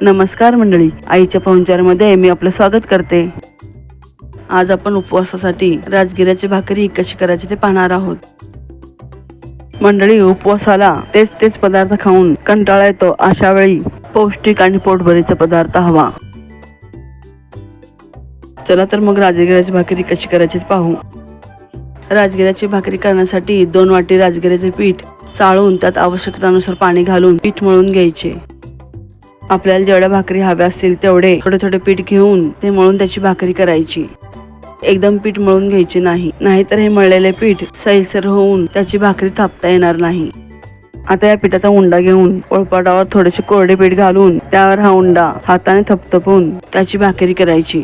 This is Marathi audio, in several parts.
नमस्कार मंडळी, आईच्या पाहुणचारामध्ये मी आपलं स्वागत करते। आज आपण उपवासासाठी राजगिऱ्याची भाकरी कशी करायची ते पाहणार आहोत। मंडळी, उपवासाला तेच पदार्थ खाऊन कंटाळा येतो, अशा वेळी पौष्टिक आणि पोटभरीचा पदार्थ हवा। चला तर मग राजगिऱ्याची भाकरी कशी करायची ते पाहू। राजगिऱ्याची भाकरी करण्यासाठी 2 वाटी राजगिऱ्याचे पीठ चाळून त्यात आवश्यकतेनुसार पाणी घालून पीठ मळून घ्यायचे। आपल्याला जेवढ्या भाकरी हव्या असतील तेवढे थोडे पीठ घेऊन ते मळून त्याची भाकरी करायची। एकदम पीठ मळून घ्यायचे नाही, नाहीतर हे मळलेले पीठ सैलसर होऊन त्याची भाकरी थापता येणार नाही। आता या पिठाचा उंडा घेऊन पोळपाटावर थोडेसे कोरडे पीठ घालून त्यावर हा उंडा हाताने थपथपून त्याची भाकरी करायची।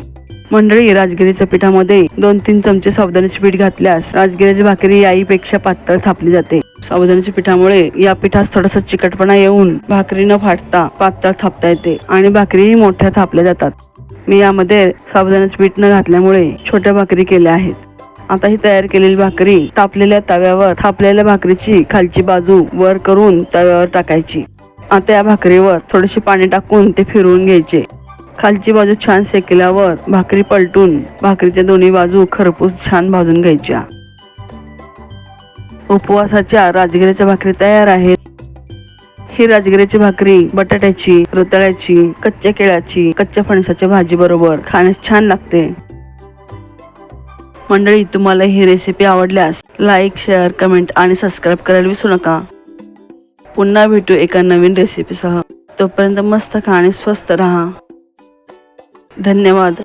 मंडळी, राजगिरीच्या पिठामध्ये 2-3 चमचे साबुदाण्याचे पीठ घातल्यास राजगिऱ्याची भाकरी आईपेक्षा पातळ थापली जाते। साबुदाण्याच्या पिठामुळे या पिठास थोडासा चिकटपणा येऊन भाकरी न फाटता पातळ थापता येते आणि भाकरी मोठ्या थापल्या जातात। मी यामध्ये साबुदाण्याचे पीठ न घातल्यामुळे छोट्या भाकरी केल्या आहेत। आता ही तयार केलेली भाकरी तापलेल्या तव्यावर थापलेल्या भाकरीची खालची बाजू वर करून तव्यावर टाकायची। आता या भाकरीवर थोडेसे पाणी टाकून ते फिरवून घ्यायचे। खालची बाजू छान शेकल्यावर भाकरी पलटून भाकरीच्या दोन्ही बाजू खरपूस छान भाजून घ्यायच्या। उपवासाच्या राजगिऱ्याच्या भाकरी तयार आहेत। ही राजगिऱ्याची भाकरी बटाट्याची, रताळ्याची, कच्च्या केळ्याची, कच्च्या फणसाच्या भाजी बरोबर खाण्यास छान लागते। मंडळी, तुम्हाला ही रेसिपी आवडल्यास लाईक, शेअर, कमेंट आणि सबस्क्राईब करायला विसरू नका। पुन्हा भेटू एका नवीन रेसिपीसह। तोपर्यंत मस्त खा आणि स्वस्त राहा। धन्यवाद।